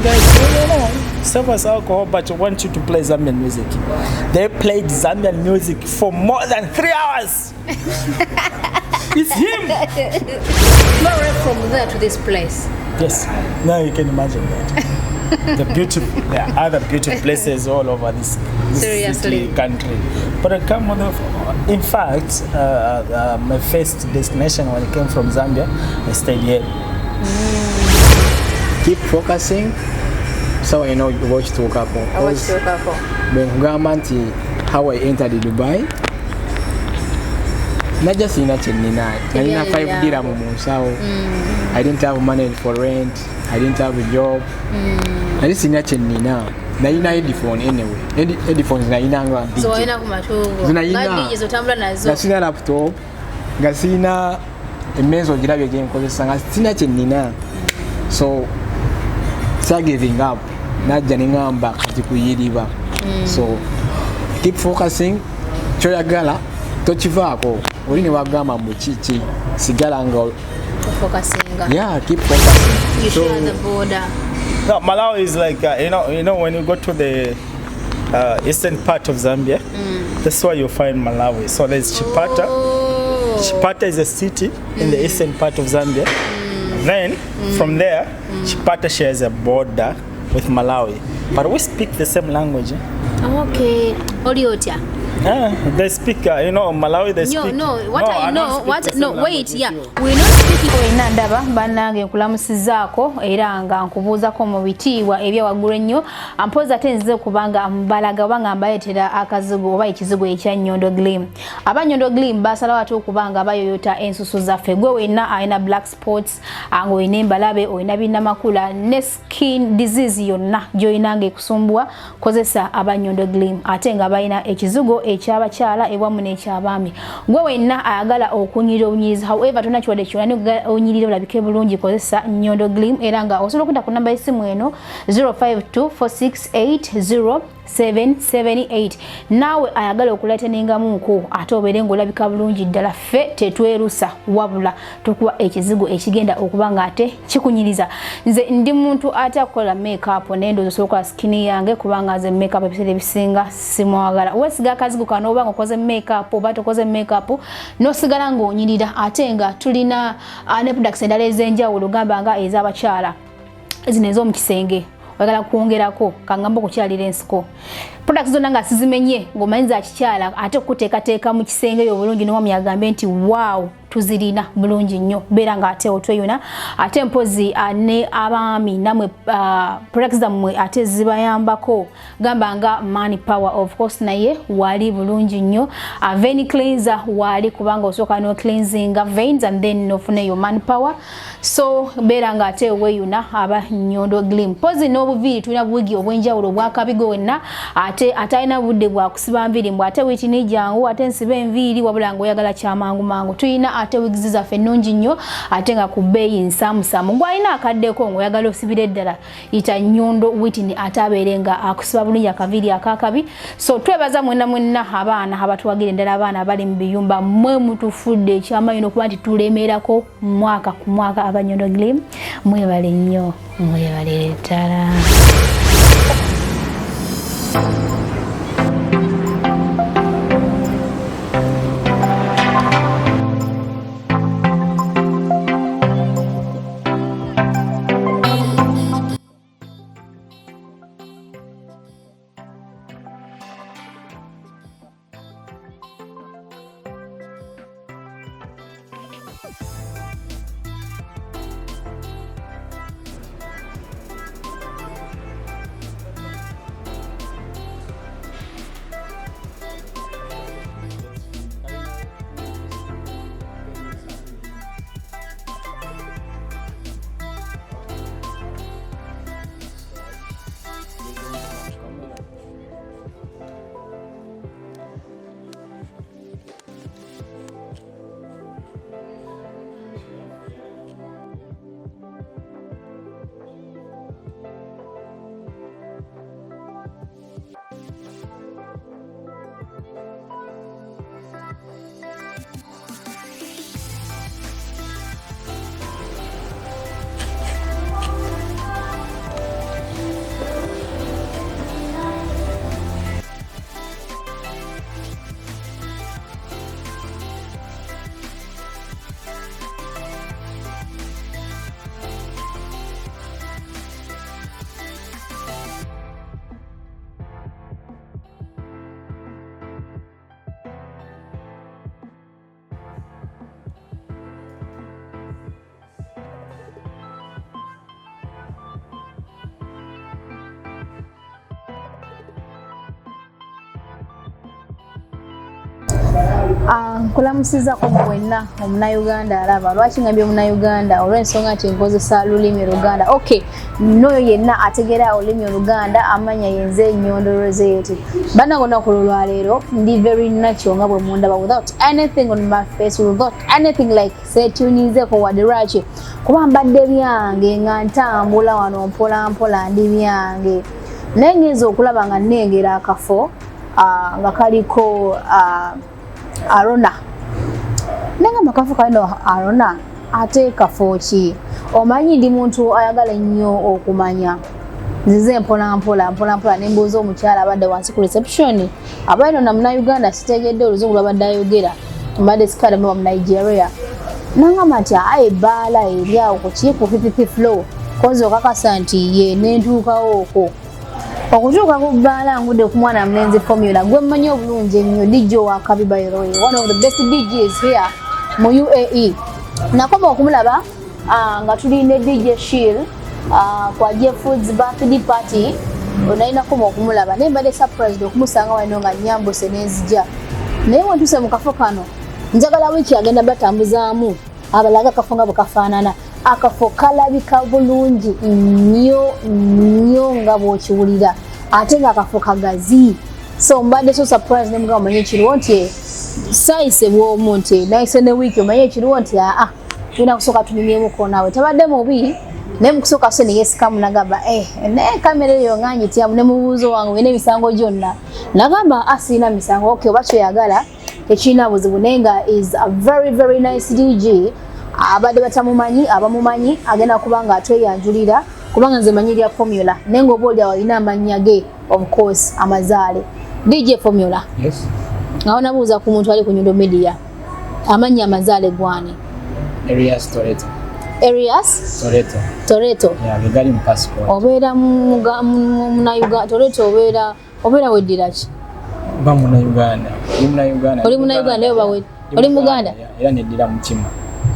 guys, no, serve us alcohol, but we want you to play Zambian music. They played Zambian music for more than 3 hours. It's him. Far away from there to this place. Yes, now you can imagine that. There are other beautiful places all over this city, country. But I come on in fact, my first destination when I came from Zambia, I stayed here. Keep focusing. So I know you watch Okaffo. I watched Okaffo. When how I entered Dubai. Not just in Nina. I didn't have 5 dirham, so I didn't have money for rent. I didn't have a job. I just in Nina. Na ina headphone anyway. Headphones na ina ngwa. So ina kumatugo. Ngadi zotambula nazo. Gasina laptop. Gasina emezo girabe game kozesa ngasina Nina. So start giving up. Najja ningamba kati kuyiriba. So keep focusing. Choyagala tochivaako. Olini wagamba muchichi sigala nga focusing. Yeah, keep focusing. You share the border. No, Malawi is like you know when you go to the eastern part of Zambia, that's where you find Malawi. So there's Chipata. Chipata is a city in the eastern part of Zambia. Then from there, Chipata shares a border with Malawi, but we speak the same language. Okay, Oliotia. They speak, Malawi. They speak. No, what I know, what? No, wait, yeah, we're not speaking. Nandaba banange nkulamusizaako era nga nkubuuzako mu bitiibwa ebya waggulu ennyo ampoza ate nzize kubanga mbalaga oba nga mbaletera akazigo oba ekizigo ekya Nyondo Glim. Aba Nyondo Glim basalawo ate okubanga bayoyota ensusu zaffe. Gwe wenna alina black spots, nga olina embalabe, olina binnamakula ne skin disease yonna gy'oyinanga ekusumbwa, kozesa aba Nyondo Glim. Ate nga balina ekizigo ekyabakyala ewamu n'ekyabaami. Gwe wenna ayagala okunyirira obunyirizi, however tonna kiwadde kyonna onyirira olabike bulungi, kozesa Nyondo Glim era nga osobola okudda ku namba y'essimu eno 0524680778. Naawe ayagala okuleeta n'engamuko ate obeere ng'olabika bulungi ddala. Ffe tetwerusa wabula tukuwa ekizigo ekigenda okuba nga ate kikunyiriza. Nze ndi muntu ate akola make-up n'endowooza osobola skin yange kubanga nze make-up ebiseera ebisinga simwagala. Weesiga akazigo kano oba nga okoze make-up oba tokoze make-up n'osigala ng'onyirira ate nga tulina ne products endala ez'enjawulo gamba nga ez'abakyala zino ez'omu kisenge oyagala kwongerako kangamba okukyalira ensiko. Products zonna nga sizimenye ng'omanyi za kikyala ate okuteekateeka mu kisenge yo bulungi n'omwami agambe nti wow tuzirina bulungi nnyo beera nga ate otweyuna ate mpozi ne abaami namwe products zammwe ate zibayambako gamba nga money power of course naye wali bulungi nnyo. Vein cleanser wali kubanga osooka no cleansing veins and then nofuna yo money power. So beera nga ate weyuna aba Nyondo Glim. Pozi n'obuviiri tulina buwigi obw'enjawulo bwakabigo wenna ate atalina budde bwa kusiba nviiri mbw ate witini jangu ate nsibe enviiri wabula ng'oyagala kyamangu mangu. Tulina ate wigs zaffe ennungi nnyo ate nga ku bbeeyi nsaamusaamu. Gw'alina akaddeko ng'oyagala osibire ddala yita Nyondo witini ate abeere nga akusiba bulungi akaviiri akakabi. So twebaza mwenna abaana abatuwagira endala abaana abali mu biyumba mmwe mutufudde ekyamaanyi n'okuba nti tulemerako mwaka ku mwaka aba Nyondo Glim. Mwebale nnyo, mwebale ddala. Nkulamusiza ko mwenna omunayuganda alaba. Lwaki ngambye omunayuganda? Olw'ensonga nti nkozesa lulimi Luganda. Okay, n'oyo yenna ategeera olulimi Oluganda amanya yenze Nyondo Rozet. Bana gonna ku lwaleero ndi very natural nga bwe mundaba, without anything on my face, without anything like setunizeeko wadde lwaki kuba mbadde byange nga ntambula wano mpola mpola ndi byange. Naye ngenza okulaba nga nnengera akaffo nga kaliko Arona. Nenga makafu kalino Arona ate kafo ki? Omanyi ndi muntu ayagala nnyo okumanya. Nzize mpola mpola nembuuza omukyala abadde wansi ku reception. Abaino na Munayuganda sitegedde oluzungu lwabadde ayogera. Mbadde sikale mu Nigeria. Nanga matya ebaala eri awo ku kiiko 50 flow. Kozo kakasa nti ye nentuukawo okwo. Okutuuka ku bbaala ngudde ku mwana mulenzi formula gwe mmanyi obulungi ennyo DJ wa Kabiba Roy, one of the best DJs here mu UAE. Nakoma okumulaba nga tuli ne DJ Shield kwa J Foods birthday party. Onalina koma okumulaba naye mbadde surprised okumusanga wano nga nyambuse n'enzija. Naye wentuse mu kafo kano njagala wiiki agenda batambuzaamu abalaga akafo nga bwe kafaanana. Akafo kalabika bulungi nnyo nga bw'okiwulira ate nga akafo kagazi. So mbadde so surprise ne mugamba manye ekiriwo nti sayise bw'omu nti nayise ne wiiki omanye ekiriwo nti tulina kusooka tunyumyemuko naawe tabadde mubi naye mukusooka so neyesikamu nagamba naye kamera eyo nga nyityamu ne mubuuzo wange olina emisango gyonna nagamba siina misango. Okay, oba kyoyagala tekirina buzibu naye nga is a very very nice DJ. Abadde batamumanyi abamumanyi agenda kubanga atweyanjulira kubanga nze manyi lya formula nenga oboli awalina amanya ge of course amazaale DJ formula. Yes. Ngaona buuza ku muntu ali ku Nyondo Media amanya amazaale gwani? Arias Toretto. Arias Toretto. Yeah, begali mu passport. Obeera Munayuganda Toretto obeera weddira ki? Ba Munayuganda. Oli Munayuganda naye bawe oli Muganda? Era neddira mutima.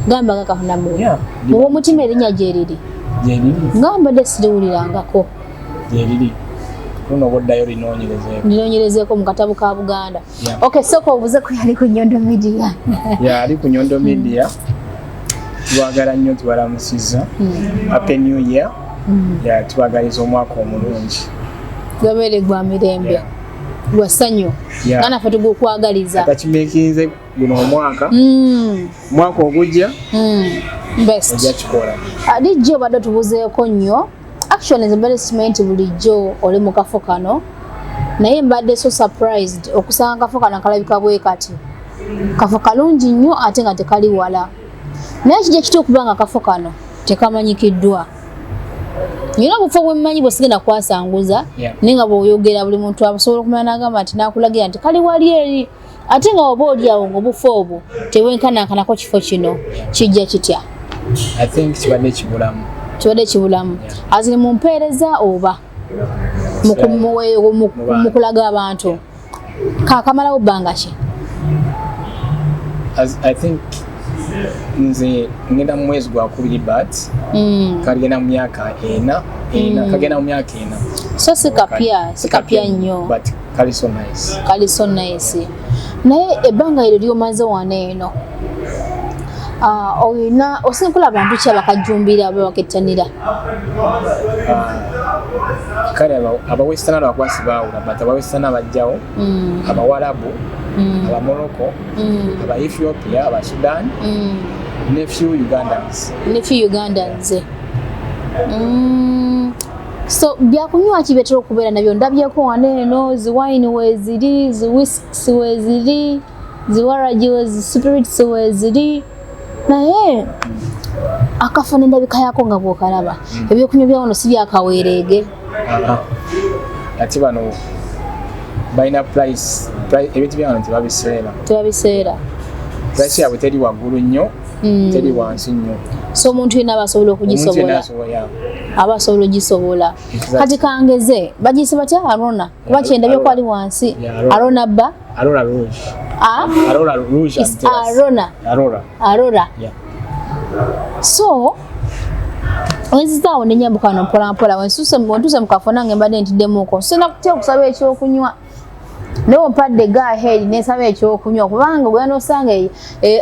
Gamba kakafuna mu. Muwo mutima erinnya gyeriri. Ngamba desiriwulirangako. Gyeriri. Kuno boddayo linoonyerezeeko mu katabo ka Buganda. Okay, soko obuze ku yali ku Nyondo Media. Ali ku Nyondo Media. Twagala nnyo tubalamusiza. Happy New Year. Twagaliza omwaka omulungi. Gwabeere gwa mirembe. Gwasanyo. Ngana ffe tugukwagaliza. Atakimekinze guno omwaka. Mwaka ogujja. Best. Ojja kikola. DJ badde tubuzeeko nnyo. Actually nze mbadde simanyi bulijjo oli mu kafo kano. Naye mbadde so surprised okusanga kafo kano kalabika bwe kati. Kafo kalungi nnyo ate nga tekali wala. Naye kijja kitya okubanga kafo kano tekamanyikiddwa. Nyina bufo bwemmanyi bwesigenda kwasanguza ninga bw'oyogera buli muntu asobola okumanya n'agamba nti naakulagira nti kali wali eri ate nga oba oli awo ng'obufo obwo tebwenkanankanako kifo kino kijja kitya? I think kibadde kibulamu. Azini mu mpeereza oba mu kulaga abantu kaakamalawo bbanga ki? I think nze ngenda mu mwezi gwa 2 but kagenda mu myaka 4 kagenda mu myaka 4 so sikapya nnyo but kali so nice. Naye ebbanga eryo lyomaze wano eno olina osinkola abantu ki abakajumbira babakettanira? Kale abawestana bakwasi baawula but abawestana abajjawo abawarabu aba Morocco aba Ethiopia aba Sudan ne few Ugandans. So byakunywa ki betera okubeera nabyo? Ndabyeko wano eno zi wine weziri, zi whisks weziri, zi waraji wezi spirits weziri. Naye akafo n'endabika yako nga bw'okalaba ebyokunywa bya wano si byakaweereege. Ati bano balina price ebintu bya wano tebabiseera. Price yabwe teri waggulu nnyo teri wansi nnyo. So omuntu yenna abasobola okugisobola. Abasobola ogisobola. Kati kangeze bagiyise batya Arona? Kuba kyendabye ko ali wansi. Arona bba? Arora Rouge. Arora Rouge. Arora. Yeah. So oyinzizaawo nenyambuka wano mpola mpola wentuse mukafo nange mbadde ntiddemu ko sina kutya okusaba ekyokunywa no padde go ahead nesaba ekyokunywa kubanga gwe nosanga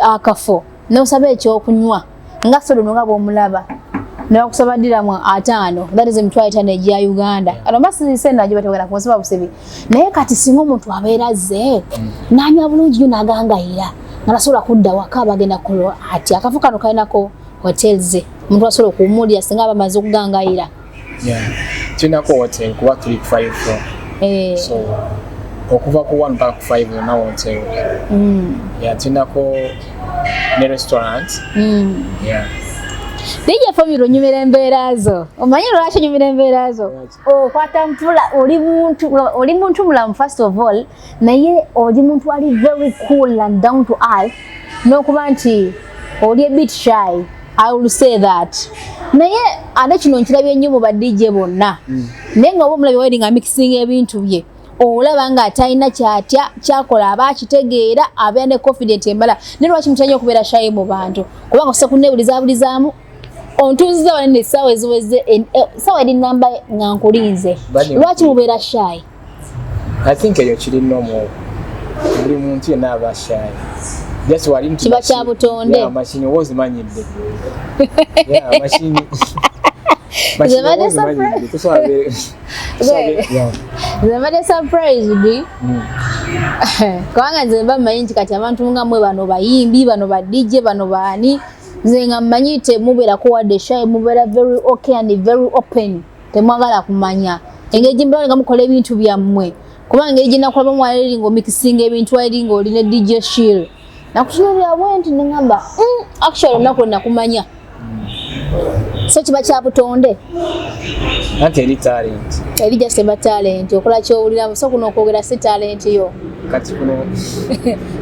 akaffo nosaba ekyokunywa nga sodo nga bw'omulaba nakusaba diramu 5 that is M25 ya Uganda aromasi sena jiba tokera kunsaba busebi naye kati singo omuntu abeera ze nanya bulungi yo nagangayira ngalasobola kudda waka bagenda kulo ati akaffo kano kalinako hotels omuntu asobola kuwumulira singa abamaze okugangayira tunako hotel kuba tuli 5 floor so okuva ku 1 mpaka ku 5 na hotel tunako ne restaurant Dije famiro nyumira embeerazo. Omanyi lwaki nyumira embeerazo? Kwata mpula oli muntu mulamu first of all, naye oli muntu ali very cool and down to earth. Nokuba nti oli a bit shy. I will say that. Naye ate kino nkirabye nnyo mu ba DJ bonna. Naye nga oba mulabye wedding mixing ebintu bye. Olaba nga atalina kyatya kyakola abakitegeera abeera ne confident embala. Ne lwaki mutanya okubeera shy mu bantu? Kubanga kusa kunnebulizabulizaamu ontunziza wanene sawa eziweze sawa edi namba ngankulinze lwaki mubeera shy? I think eyo kiri normal buli muntu yenna aba shy just wali nti kiba kya butonde machine wozimanyidde machine Zemade surprise di kubanga nze mba mmanyi nti kati abantu nga mwe bano bayimbi bano ba DJ bano baani zenga manyite mubera ko wadde shy mubera very okay and very open temwagala kumanya engage mbale ngamukola ebintu byammwe kubanga engage nakola mwaliri ngo mixing ebintu ali ngo line DJ Shield nakutunira bwenti ngamba actually nako nakumanya so kiba kya butonde ate eri talent eri just a talent okola kyo ulira so kuno kwogera si talent yo kati kuno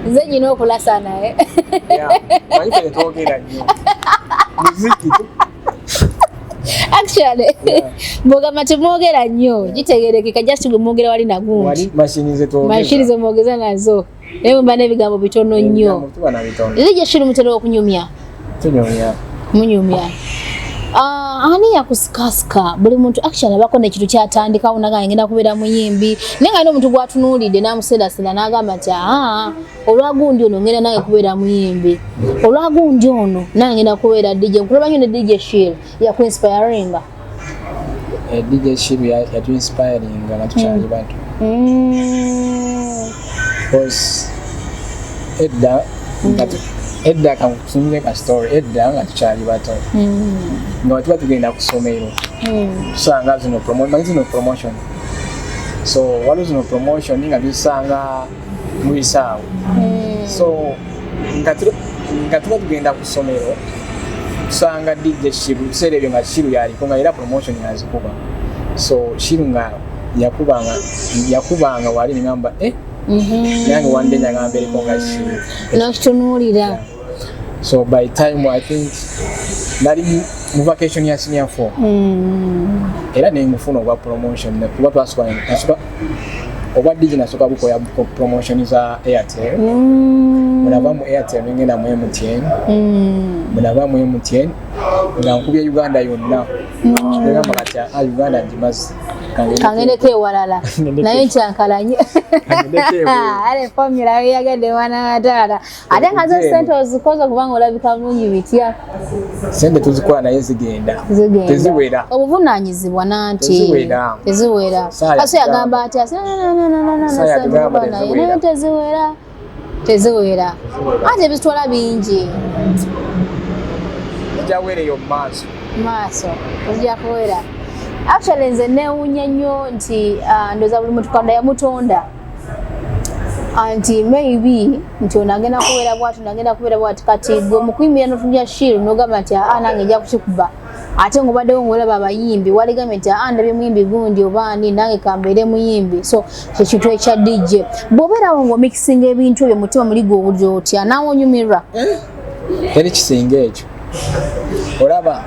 nze nyino okola sana manyi twogera nnyo muziki actually mboga matemwogera nnyo gitegerekeka just gwe mwogera wali nagundi wali machine ze twogera machine ze mwogeza nazo ewe mbana ebigambo bitono nnyo DJ Shield mutero okunyumya tunyumya munyumya ani yakusikasika buli muntu actually abako ne kitu kyatandika unaga ngenda kubeera muyimbi nenga ndo muntu gwatunulide namusela sela nagamba ati olwagundi ono ngenda naye kubeera muyimbi olwagundi ono naye ngenda kubeera DJ nkulobanyo ne DJ Shield ya ku inspiring DJ Shield ya tu inspiring nga tukyali bantu because edda kan kusunze ka story edda nga tukyali bato nga tuba tugenda ku somero tusanga zino promotion so waliwo zino promotion nga tusanga mubisaawo so nga tuba tugenda ku somero tusanga DJ Shield tuseera ebyo nga Shield yaliko nga era promotion yazikuba so Shield nga yakubanga wali ningamba nange wande nyagamba eriko nga Shield nakitunulira. So by time I think nali mu vacation ya senior 4 era ne mufuna obwa promotion ne kuba twasukwa obwa DJ nasoka buko ya promotion za Airtel munava mu Airtel ngenda mu MTN munava mu MTN nga nkubya Uganda yonna ngamba kati Uganda njimazi kangeneke walala naye nkyankalanye ale formula yagende wana dala ate ngazo sente ozikoza kubanga olabika bulungi bitya sente tuzikola naye zigenda teziwera obuvunanyizibwa nanti teziwera aso yagamba ati teziwera ate bitwala bingi jawereyo maaso ojja kuwera. Actually nze newunya nnyo nti ndoza buli muntu Katonda yamutonda anti maybe nti onagenda kubeera bwati kati gwe mukuyimbira notunja Shield nogamba nti nange nja kukikuba ate ngobaddewo ngolaba abayimbi waligambye nti ndabye muyimbi gundi obaani nange kambeere muyimbi so kyekintu ekya DJ bw'obeerawo ng'omixinga ebintu ebyo mutima muli gwe owulira otya naawe onyumirwa eri kisinga ekyo olaba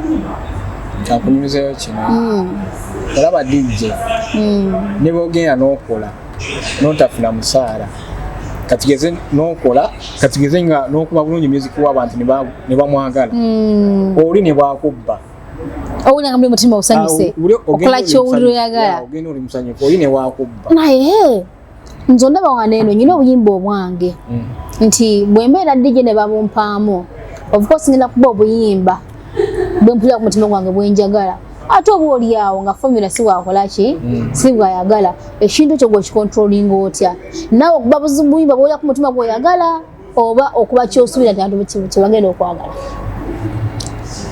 nkakunyumizayo kino olaba DJ ne bw'ogenda n'okola n'otafuna musaala katigeze n'okola katigeze nga n'okuba bulungi music w'abantu ne bamwagala oli ne bwakubba owulira nga muli mutima osanyuse okola ky'owulira oyagala ogenda oli musanyufu oli ne bwakubba naye nzo ndaba waneno nyina obuyimba obwange nti bwembeera DJ ne babumpaamu of course ngenda kuba obuyimba bwempulira ku mutima gwange bwenjagala ate oba oli awo nga formula si wakola ki si bwayagala ekintu ekyo gwekikontrolinga otya naawe okuba buyimba bwolya ku mutima gw'oyagala oba okuba kyosuubira nti abantu kyebagenda okwagala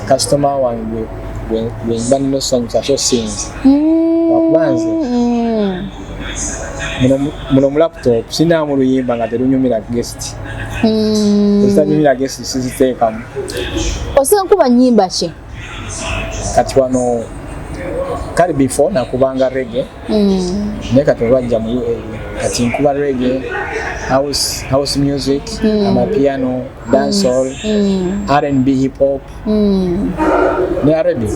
kasitoma wange bwemba nnosanyusa kyo sinzi wakubanze muno mu laptop sinaamu luyimba nga terunyumira guest ezitanyumira guest siziteekamu osinga kuba nnyimba ki kati wano kale before nakubanga reggae naye kati olwajja mu UAE kati nkuba reggae house music amapiano dancehall R&B hip hop ne Arabic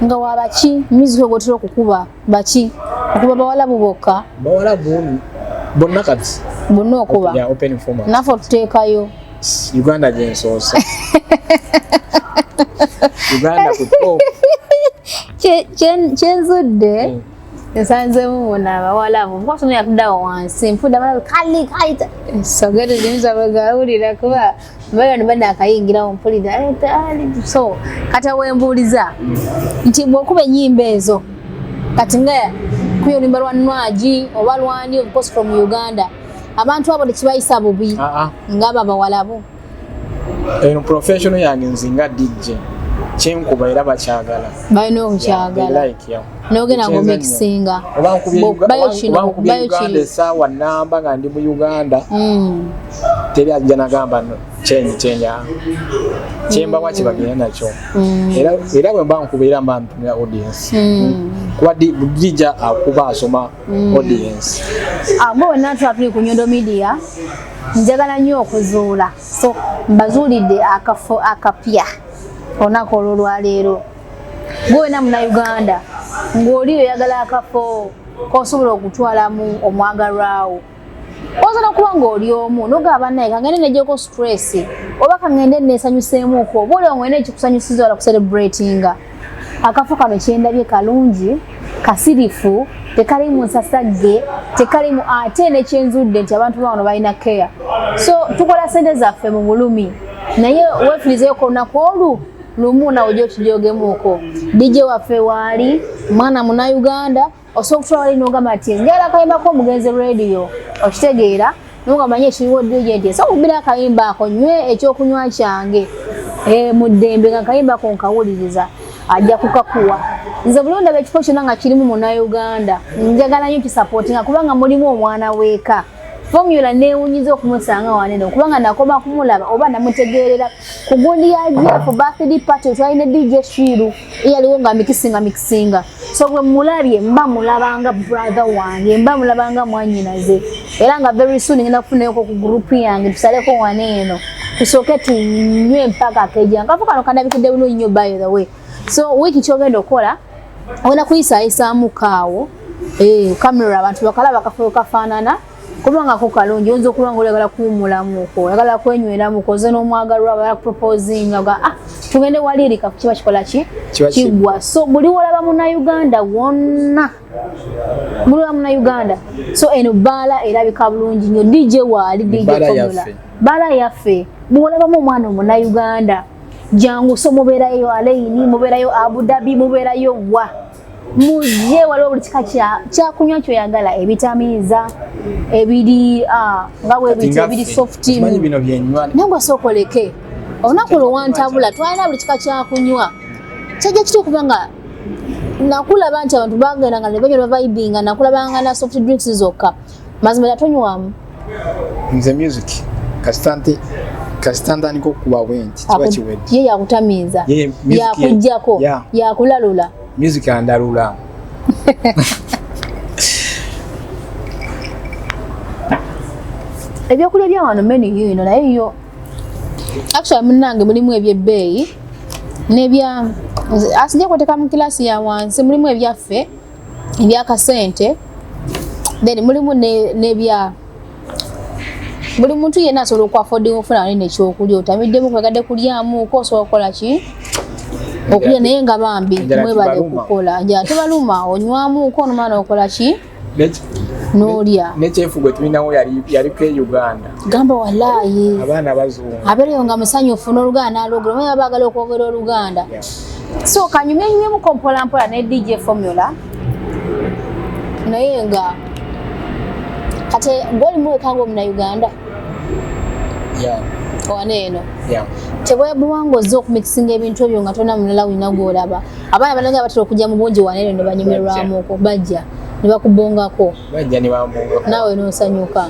nga wabaki music ogotera okukuba baki okuba bawalabu bokka bawalabu bonna kati bonna okuba open format nafo tuteekayo Uganda gyensoose Uganda ku top kyenzudde nsanzemu bona abawalabu mposo yakuddawo wansi nfudde abalabu kali kaita sogere jinza bagawulira kuba mbayo nibadde akayingirawo mpulira so kata wembuuliza nti bw'okuba ennyimba ezo kati nga kuyo oluyimba lwa Nwaji oba lwani of course from Uganda abantu abo tekibayisa bubi ng'abo abawalabu eno professional yange nzinga DJ kyenkuba era bakyagala balina okukyagala n'ogenda ng'omikisinga bayo Uganda essaawa namba nga ndi mu Uganda teri ajja nagamba kyenya kyembawa kibagenda nakyo era bwe mba nkubeera mba mpimira audience kuba DJ akuba asoma audience abo natula tuli ku Nyondo Media njagala nnyo okuzuula so mbazuulidde akaffo akapya olunaku olwo lwaleero gwena Munnayuganda ng'oli oyagala akaffo k'osobola okutwalamu omwagalwawo osobola okuba ng'oli omu n'ogamba naye kangende nejjeko stress oba kangende neesanyuseemuko oba oli omwene ekikusanyusiza wala kucelebratinga akaffo kano kyendabye kalungi kasirifu tekalimu nsasagge tekalimu ate nekyenzudde nti abantu bawano balina care so tukola sente zaffe mu bulumi naye weefirizeyo ku lunaku olu lumu nawe ojja okijogemuuko DJ waffe waali mwana Munnayuganda osobola okutwala wali n'ogamba nti njagala akayimba k'omugenzi radio okitegeera n'ogamba nye ekiriwo DJ nti so okubira akayimba ako nywe ekyokunywa kyange mu ddembe nga akayimba ko nkawuliriza ajja kukakuwa nze bulungi ndaba ekifo kyonna nga kirimu Munnayuganda njagala nnyo kisapootinga kubanga mulimu omwana weeka formula neewunyiza okumusanga wanene kubanga nakoma kumulaba oba namutegeerera ku gundi ya GF birthday party twalina DJ Shiru eyaliwo nga mikisinga so bwe mulabye mba mulabanga brother wange mba mulabanga mwanyinaze era nga very soon ngenda kufunayo ku group yange tusaleko waneeno tusooke tunywe mpaka akejanga kafu kano kandabikidde bulungi nnyo by the way so wiki kyogenda okola ogenda kuyisayisaamu kaawo kamera abantu bakalaba akafulo kafaanana kubanga ko kalungi oyinza okuba nga oyagala kuwummulamuko oyagala kwenyweramuko oze n'omwagalwa bala proposinga ga tugende walirika kiba kikola ki kigwa so buli wolaba Munnayuganda wonna buli wa Munnayuganda so eno baala erabika bulungi nnyo DJ waali DJ Formula baala yaffe bwolabamu omwana Munnayuganda jangu so mubeerayo Alaini mubeerayo Abu Dhabi mubeerayo wa muje waliwo buli kika kyakunywa kyoyagala ebitamiiza ebiri nga bwebiti ebiri soft nangwe sookoleke olunaku lw'Okutambula twalina buli kika kyakunywa kyajja kitya okuba nga nakulaba nti abantu bagenda nga ne banywa vibinga nakulabanga na soft drinks zokka mazima yatonywamu nze music kasitanda niko kuba bwenti kiba kiwedde ye yakutamiiza yakujjako yakulalula music andalula ebyokulya bya wano menu yino naye yo actually munnange mulimu ebyebbeeyi n'ebya asijja kwoteka mu kilasi ya wansi mulimu ebyaffe ebyakasente then mulimu n'ebya buli muntu yenna asobola okwaffordinga okufuna nene ekyokulya otamiddemu kwegadde kulyamu ko osobola okukola ki okulya naye nga bambi mwebale okukola nja tebaluma onywamu ko nomana okola ki n'olya n'ekyefugo tulinawo yali ke Uganda gamba wallahi abaana bazungu abeereyo nga musanyufu n'oluganda alogera omanyi baagala okwogera oluganda so kanyumyenyumyemu mpolampola ne DJ Formula naye nga kati gwolimu wekanga omunauganda owaneeno tebwebuwanga ozza okumikisinga ebintu ebyo nga tona mulala wina gwolaba abaana bananga batera okujja mu bungi waneeno ne banyumirwamu okwo bajja ne bakubongako naawe n'osanyuka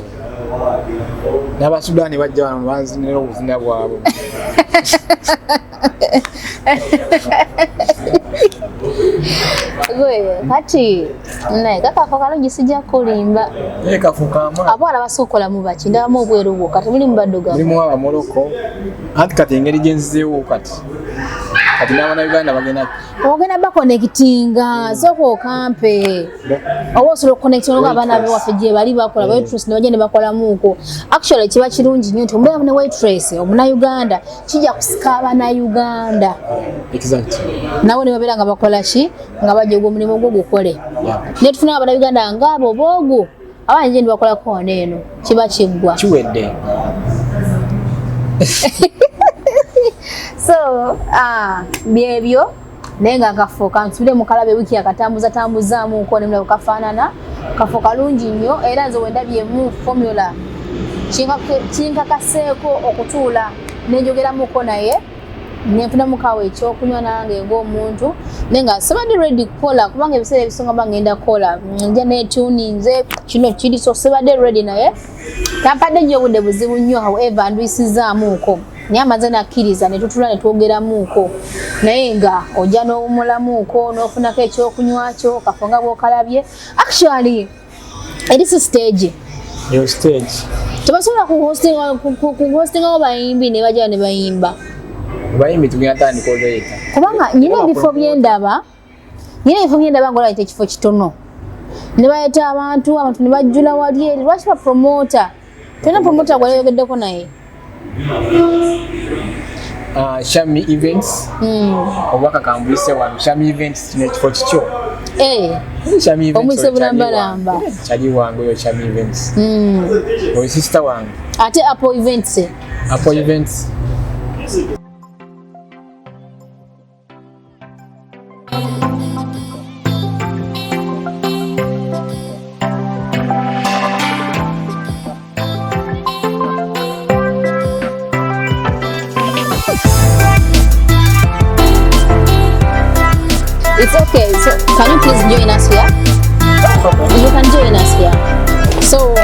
n'abasudaani bajja wano banzinira obuzina bwabwe kati naye kakafo kalungi sijja kulimba abawala basokolamu baki ndabamu obweru bwo kati mulimu baddugavu mulimu abamoloko anti kati engeri gyenzizeewo kati n'abannayuganda ogenda bakonekitinga sooka okampe oba osobola okukonekita olwo abaana bewaffe gye bali bakola waitress ne bajja ne bakolamuuko actually kiba kirungi nnyo nti omubeera ne waitress omunauganda kijja kusika abannayuganda nabo ne babeera nga bakola ki nga bajja ogwo omulimu ogwo gukole naye tufuna abannayuganda ngaabo boogwo abaana gye ne bakolako wano eno kiba kiggwa kiwedde so byebyo naye nga akafo kansubire mu kalabe wiki yakatambuzaamu nko nemulabo kafaanana kafo kalungi nnyo era nze wendabyemu formula kinkakaseeko okutuula nenjogeramuko naye nenfunamukawo ekyokunywa nange ng'omuntu naye nga sibadde ready kukola kubanga ebiseera ebisonga mba ngenda kukola nja netuninze kino kiri so sibadde ready naye tampadde nnyo obudde buzibu nnyo however ndwisizaamuuko naye amaze nakkiriza ne tutula ne twogeramuuko naye nga ojja n'owumulamuuko n'ofunako ekyokunywa kyo kafo nga bw'okalabye actually erisi stage tebasobola kuhostingawo bayimbi ne bajja ne bayimba bayimbi tugenda tandika oleeta kubanga nyina ebifo byendaba ngaolayita ekifo kitono ne bayeta abantu ne bajjula wali eri lwaki bapromota tolina promota gwalayogeddeko naye Shami events obwaka kambulise wano Shami events kino ekifo kikyo Shami events omwise bulambalamba kyali wange oyo Shami events oyo sister wange ate Apple events It's okay. So, can you please join us here? You can join us here. So,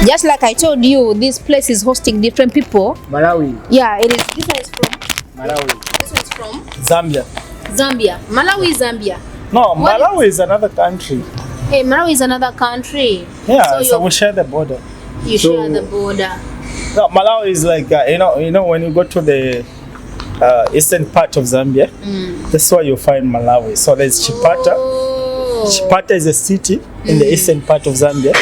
just like I told you, this place is hosting different people. Malawi. Yeah, it is. This one is from Malawi. This one is from Zambia. Malawi, Zambia. No, Malawi is another country. Hey, Malawi is another country. Yeah, so we share the border. You share the border. No, Malawi is like you know when you go to the eastern part of Zambia, that's where you find Malawi. So there's Chipata. Chipata is a city in the eastern part of Zambia.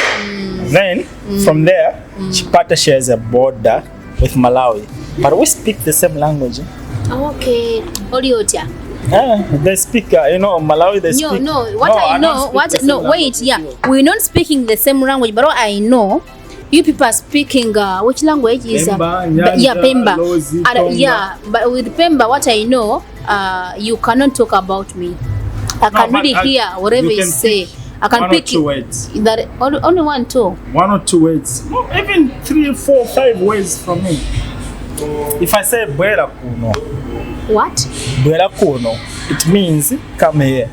Then from there, Chipata shares a border with Malawi. But we speak the same language. Okay. Oliotia. They speak, Malawi. They speak. We're not speaking the same language, but what I know. You people are speaking which language is Pemba. But with Pemba, what I know, you cannot talk about me. I can really hear whatever you say. I can pick two words. That only one, two. One or two words. No, even 3, 4, 5 words from me. If I say Bwera Kuno. What? Bwera Kuno. It means come here.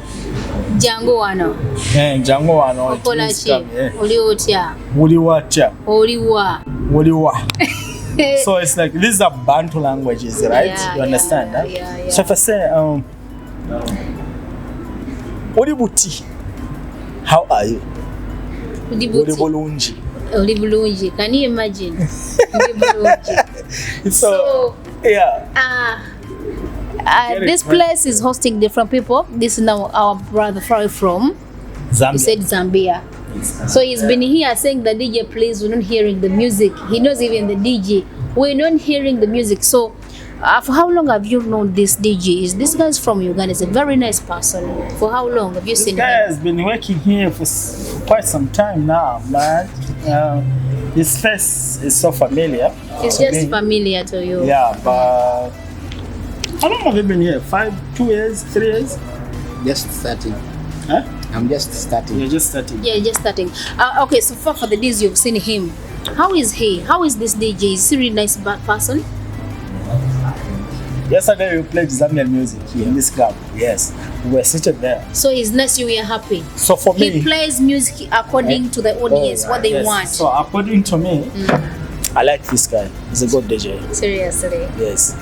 Jango wano. Jango wano. Okola chi. Oliotya. Uliwatya. Oliwa. Uliwa. So it's like these are Bantu languages, right? You understand? Yeah. So if I say Ulibuti, how are you? Ulibulunji. Ulibulunji. Can you imagine? Ulibulunji. So yeah. This place is hosting different people. This is now our brother from Zambia. He said Zambia. So he's been here saying the DJ plays, we're not hearing the music. He knows even the DJ. We're not hearing the music. So For how long have you known this DJ? Is this guy's from Uganda? He's a very nice person. For how long have you This seen guy him? has been working here for quite some time now, man. His face is so familiar. It's to just me. familiar to you. Yeah, but how long have you been here? 2 years, 3 years? Just starting. Huh? I'm just starting. You're just starting. Yeah, just starting. Okay, so far for the days you've seen him, how is he? How is this DJ? Is he a really nice person? Yesterday we played Zambian music in this club. Yes, we were seated there. So he's nice, you were happy. So for me, He plays music according to the audience, what they yes. want. So according to me, I like this guy. He's a good DJ. Seriously. Yes.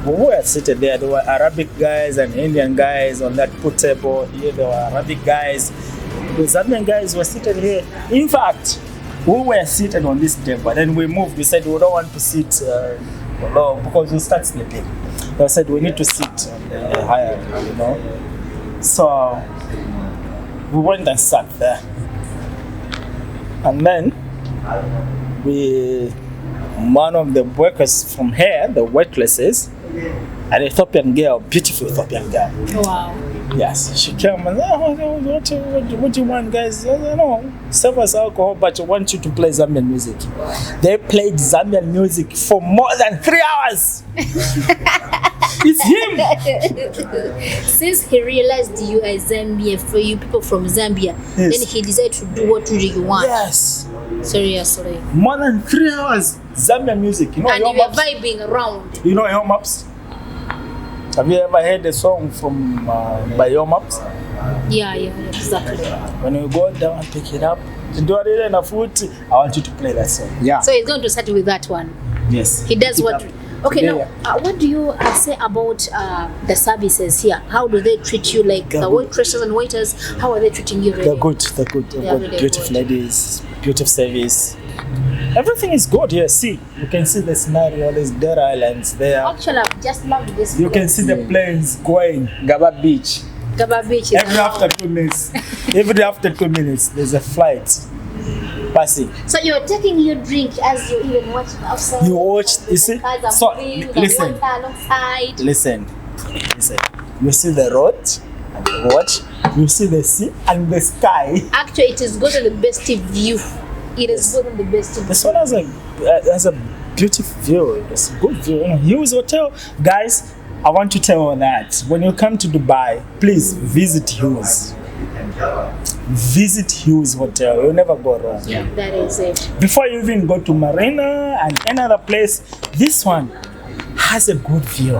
We were seated there. There were Arabic guys and Indian guys on that pool table. Here there were Arabic guys. The Zambian guys were seated here. In fact, we were seated on this table. Then we moved. We said we don't want to sit low because we start sleeping. They said we need to sit on the higher, you know. So we went and sat there. And then one of the workers from here, the waitresses, an Ethiopian girl, beautiful Ethiopian girl. Wow. Yes, she came and said, what do you want, guys? I said, no, serve us alcohol, but I want you to play Zambian music. They played Zambian music for more than 3 hours. It's him. Since he realized you are Zambia, for you people from Zambia, Yes. then he decided to do what you want. Yes, Seriously. more than 3 hours Zambian music. You know, And you Your were Maps? vibing around. You know Your Maps? Have you ever heard a song from by Your Maps? Yeah, exactly. When you go down and pick it up, do it in a foot. I want you to play that song. Yeah. So he's going to start with that one. Yes. He does Pick it what? up. Okay, Today, now what do you say about the services here? How do they treat you? Like They're the good. waitresses and waiters, how are they treating you? Really? They're good. They're good. They've They're got really beautiful good. ladies, beautiful service. Everything is good here. See, you can see the scenario. There's dead islands there. Actually, I've just loved this. You can place. see the planes going. Gaba Beach. Gaba Beach is Every around. after 2 minutes. Every after 2 minutes, there's a flight passing. So you're taking your drink as you even watch outside. You watch. You see. The cars are So moving, the listen. water alongside. Listen. You see the road and you watch. You see the sea and the sky. Actually, it is good on the best view. It is good on the best view. This one has a beautiful view. It's a good view. You know, Hughes Hotel, guys. I want to tell you that when you come to Dubai, please visit Hughes. Visit Hughes Hotel. You'll never go wrong. Yeah, that is it. Before you even go to Marina and another place, this one has a good view.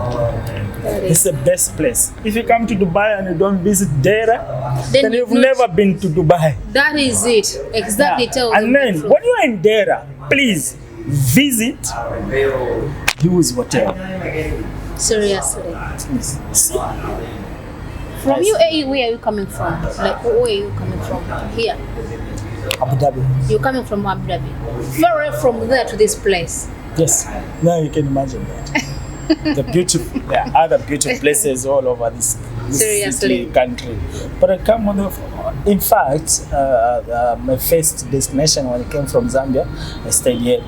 It's the best place. If you come to Dubai and you don't visit Deira, then you've never been to Dubai. That is it. Exactly. Yeah. Tell them And then the truth. when you're in Deira, please visit Hughes Hotel. Seriously. See? From UAE, where are you coming from? Like, where are you coming from? Here. Abu Dhabi. You're coming from Abu Dhabi. Very from there to this place. Yes. Now you can imagine that. There are other beautiful places all over this Seriously. city, country. But I come on in fact, my first destination when I came from Zambia, I stayed here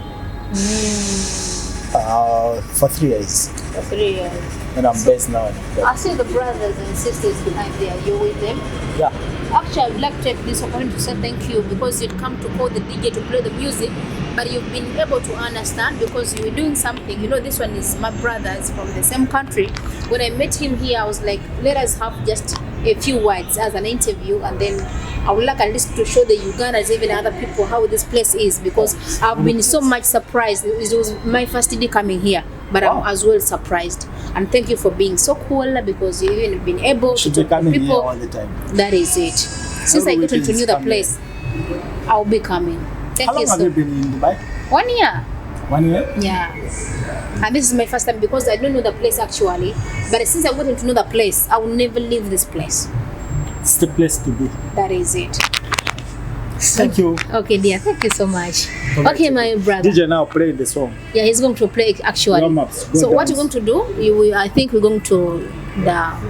for 3 years. For 3 years. And I'm based now. I see the brothers and sisters behind there. You're with them. Yeah. Actually, I would like to take this opportunity to say thank you because you'd come to call the DJ to play the music, but you've been able to understand because you were doing something. You know, this one is my brother, is from the same country. When I met him here, I was like, let us have just a few words as an interview, and then I would like at least to show the Ugandans, even other people, how this place is, because I've been so much surprised. It was my first day coming here, but I'm as well surprised. And thank you for being so cool because you've even been able Should to be talk to coming here people. all the time. That is it. Since I Every get to weekend know is the coming. place, I'll be coming. Thank How long you have so you been in Dubai? 1 year. 1 year? Yeah. And this is my first time because I don't know the place actually. But since I wanted to know the place, I will never leave this place. It's the place to be. That is it. Thank you. Okay, dear. Thank you so much. Alright. Okay, my brother. DJ now play the song. Yeah, he's going to play it actually. Warm ups, go So what dance. you're going to do? I think we're going to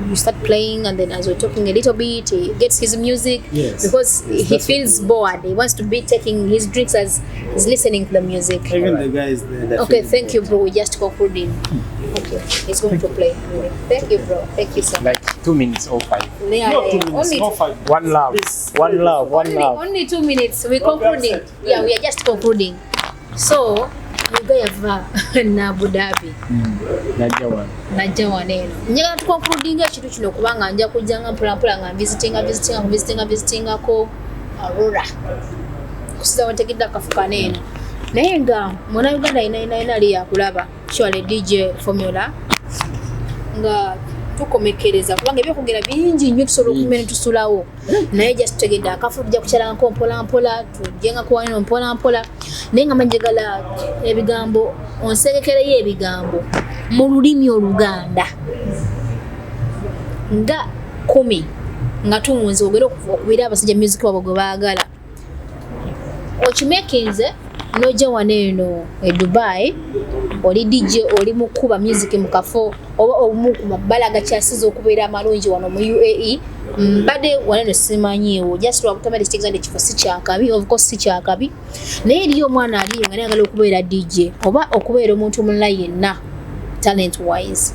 you start playing, and then as we're talking a little bit, he gets his music. Yes. Because Yes, he that's feels bored. He wants to be taking his drinks as he's listening to the music. Even the guys there. Okay, thank you, bro. We're just concluding. Thank you. It's going to play. Thank you, bro. Thank you so much. Like 2 minutes or 5. Yeah, No, 2 yeah. minutes, Only no 5. One love. One love. One love. Only 2 minutes. We're concluding. Yeah, we are just concluding. So, Mugayava na Abu Dhabi. Najja waneno. Njagala tukoncluding ekintu kino kubanga nja kujjanga mpolampola nga visitinga ko Aurora. Kusiza wategedde akafu kaneeno. Naye nga mwana Uganda ina ali yakulaba surely DJ Formula nga tukomekereza kubanga ebyokugera bingi nnyo tusobola okumenya tusulawo naye just tegedde akafu tujja kukyalangako mpolampola tujjenga kuwaneno mpolampola naye nga manjagala ebigambo onsegekereyo ebigambo mu lulimi Oluganda nga 10 nga tuwunze ogera okubira abasajja music wabo gwe baagala okimekinze noja waneno e Dubai oli DJ oli mukuba music mu kafo oba omukuba balaga kyasizo okubeera amalungi wano mu UAE mbade waneno simanyiwo just lwa kutamale stigande kifo si kyakabi of course si kyakabi naye eriyo omwana aliyo nga nagala okubeera DJ oba okubeera omuntu omulala yenna talent wise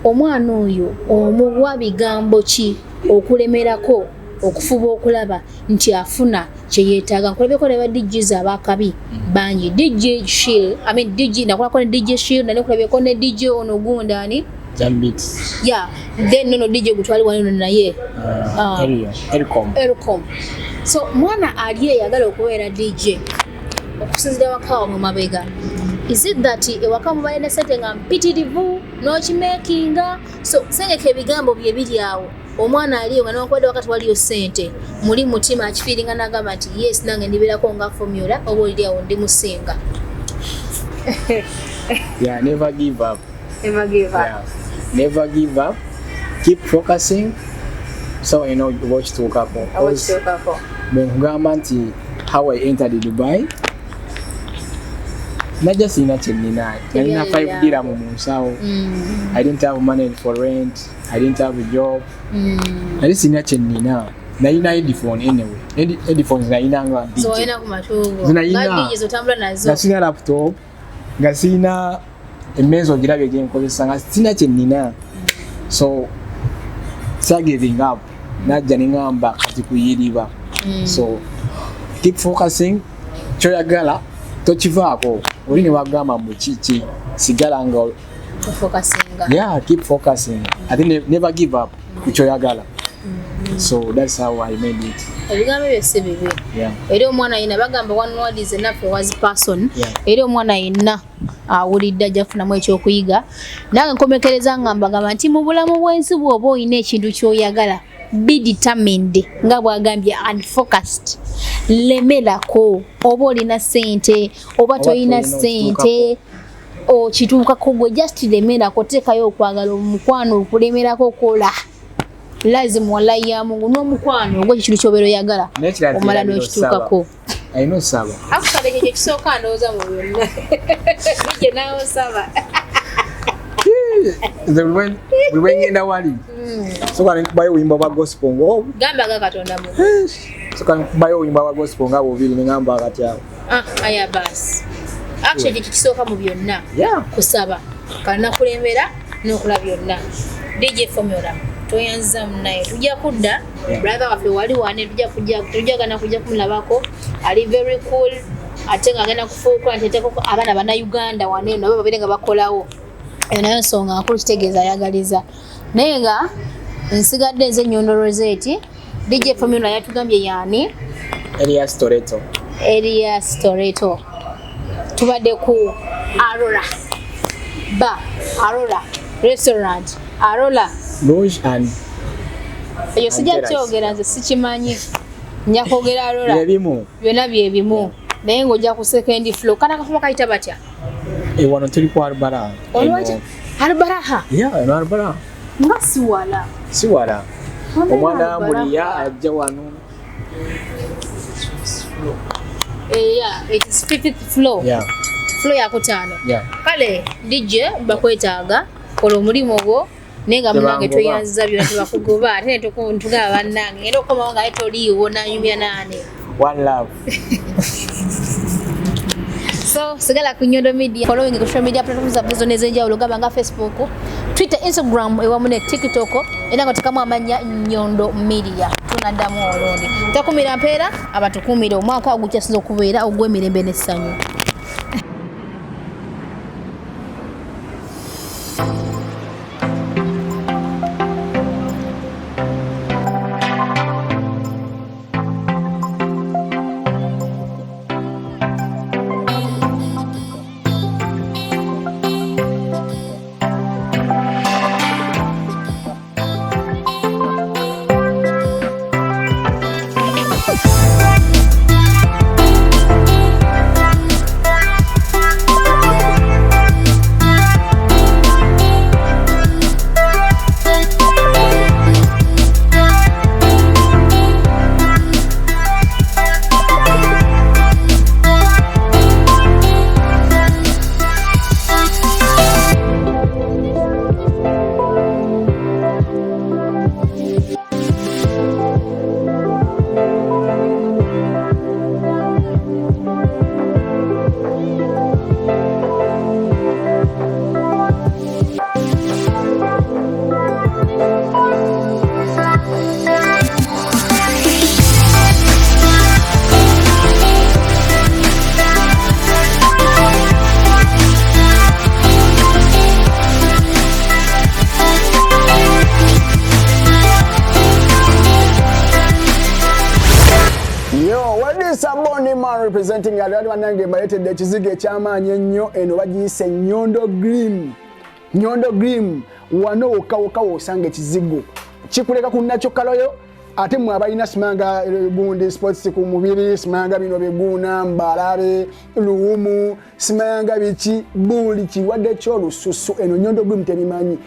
omwana oyo omuwa bigambo ki okulemerako okufuba okulaba nti afuna kyeyetaaga nkulabeko ne ba DJs abakabi bangi DJ Shield DJ nakolako ne DJ Shield nane kulabeko ne DJ ono gundani Jambits. Yeah, then no DJ gutwali waneno naye Elcom. So mwana aliye yagala okubeera DJ okusinzira wakawa mu mabega. Is it that ewaka mu bayina sente nga mpitirivu n'okimekinga so sengeka ebigambo bye biri awo omwana aliyo nga n'okwedde wakati waliyo sente muli mutima akifiiringa n'agamba nti yes nange ndibeerako nga Formula oba oliri awo ndi musinga. Yeah, never give up. Never give up. Yeah. Never give up. Keep focusing. So you know watch to couple. I watch to couple. Mengamba nti how I entered Dubai. Naja sina chenina. Nina 5 dirham mu nsawo. I didn't have money for rent. I didn't have a job. Nali sina chenina. Naina headphone anyway. Headphones naina nga DJ. So ina kumatugo. Naina. DJ zotambula nazo. Nasina laptop. Ngasina emezo girabye genkozesa nga sina chenina. So giving up. Najja ningamba kati kuyiriba. So keep focusing. Choyagala tochivaako. Oli ne bagamba mu chichi sigala nga focusing. Yeah, keep focusing. I think never give up kuchoyagala. So that's how I made it. Ebigambo byose bibi. Yeah. Eri omwana yina bagamba one word is enough for one person. Yeah. Eri omwana yina awulidde ajafunamu ekyokuyiga. Nange nkomekereza ngamba nti mu bulamu bwensi bw'oba oyina ekintu ky'oyagala be determined nga bwagambye and focused. Lemerako oba olina sente oba toyina sente o kituukako gwe just lemerako teekayo okwagala omukwano okulemerako kola lazima wallahi ya Mungu n'omukwano ogwo ekintu ky'obeera oyagala omala n'okituukako. Ayina osaba. Akusaba ekyo kisooka ndowooza mu byonna nije nawe osaba. Buli bwengenda wali soka nkubayo oyimba bwa gospel ngo gamba ga Katonda mu soka nkubayo oyimba bwa gospel nga bobiri nengamba akati awo. Aya basi actually kisooka mu byonna kusaba kana kulembera n'okola byonna. DJ Formula toyanza munaye tujja kudda brother waffe wali wane tujja kujja kumulabako ali very cool ate nga agenda kufuuka nteteko abaana bana Uganda wane nabo babere nga bakolawo nayo nsonga nkulu kitegeeza ayagaliza naye nga nsigadde nze Nyondo Rozet. DJ Formula yatugambye yani Elias Toretto tubadde ku Aurora Bar, Aurora Restaurant, Aurora Lounge and eyo sijja kyogera nze sikimanyi nja kwogera Aurora byonna bye bimu naye ng'ojja ku second floor kana kafumo kayita batya wano tuli ku Albaraha. Albaraha? Yeah, Albaraha. Nga siwala omwana muliya ajja wano. It is 5th floor. Yeah. Floor ya kutaano. Yeah. Kale DJ bakwetaaga kola omulimu ogwo nenga munange toyanza byonna tebakugoba ate ne tugaba bannange ngenda okukomawo nga toliiwo nanyumya naane. One love. So sigala ku Nyondo Media following ku social media platforms za buzo nezenjawulo gaba nga Facebook, Twitter, Instagram ewamu ne TikTok era nga tekamu amanya Nyondo Media. Tunaddamu olundi takumira mpeera abatukumire omwaka ogukyasinza okubeera ogw'emirembe n'essanyu. Representing Yadwa Nange Bayete de Chizige Chama Nyenyo eno bagiyise Nyondo Grim. Nyondo Grim wano okawuka osange kizigo. Kikuleka ku nacho kaloyo ate mwe abalina simanga gundi sports ku mubiri simanga bino beguna mbalabe luumu simanga bichi buli kiwadde kyo lususu eno Nyondo Grim tebimanyi.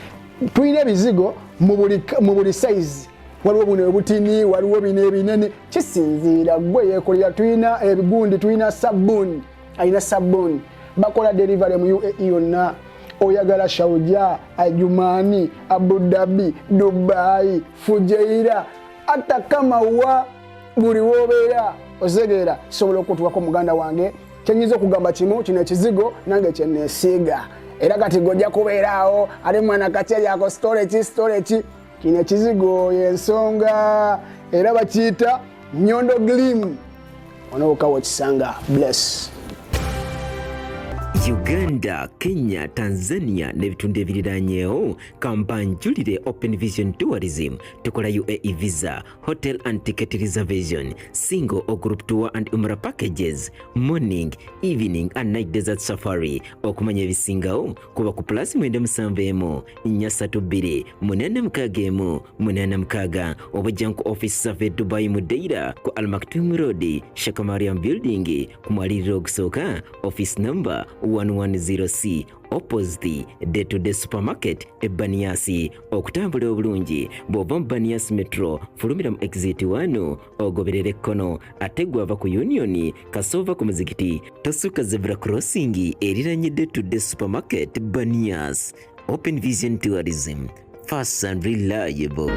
Tuyina bizigo mu buli size. Waliwo buno obutini waliwo bino ebinene kisinziira gwe yekolera tuyina ebigundi tuyina sabuni ayina sabuni bakola delivery mu UAE yonna oyagala Sharjah Ajumani Abu Dhabi Dubai Fujairah hata kama wa buli wobeera ozegeera sobola okutuwako muganda wange kyenyiza okugamba kimu kino ekizigo nange kyenesiiga era kati gojja kubeeraawo ali mwana kacheri ako storage kino ekizigo yensonga era bakiyita Nyondo Glim onookawo kisanga bless. Uganda, Kenya, Tanzania n'ebitundu ebiriranyeewo kampanjulire Open Vision Tourism tukola UAE visa, hotel and ticket reservation, single or group tour and umrah packages, morning, evening and night desert safari. Okumanya ebisingawo kuba ku plus 97 432 861 886 obujjanku office save Dubai Mudeira ku Al Maktoum Road, Shakamariam Building ku mwaliriro okusooka office number 110C opposite day-to-day supermarket Ebaniasi. Okutambula obulungi bw'ova mu Baniasi Metro fulumira mu exit 1 ogoberera ekkono ate gwava ku Union kasova ku muzikiti tosuka zebra crossing eriranye day-to-day supermarket Banias. Open Vision Tourism, fast and reliable.